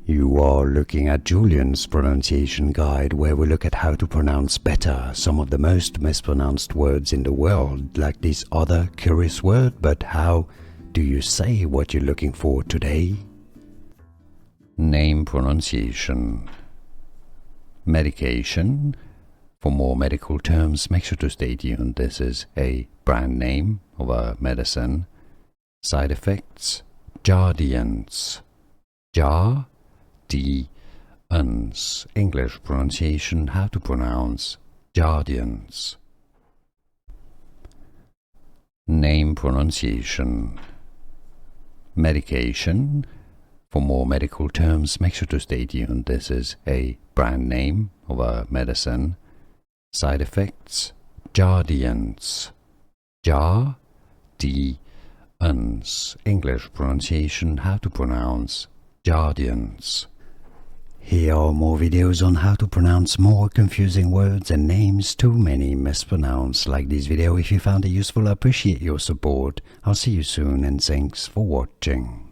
You are looking at Julian's pronunciation guide, where we look at how to pronounce better some of the most mispronounced words in the world, like this other curious word. But how do you say what you're looking for today? Name pronunciation. Medication. For more medical terms, make sure to stay tuned. This is a brand name of a medicine. Side effects. Jardiance. Jardiance. English pronunciation. How to pronounce Jardiance. Name pronunciation. Medication. For more medical terms, make sure to stay tuned. This is a brand name of a medicine. Side effects. Jardiance. Jardiance. English pronunciation. How to pronounce Jardiance. Here are more videos on how to pronounce more confusing words and names too many mispronounced. Like this video if you found it useful. I appreciate your support. I'll see you soon and thanks for watching.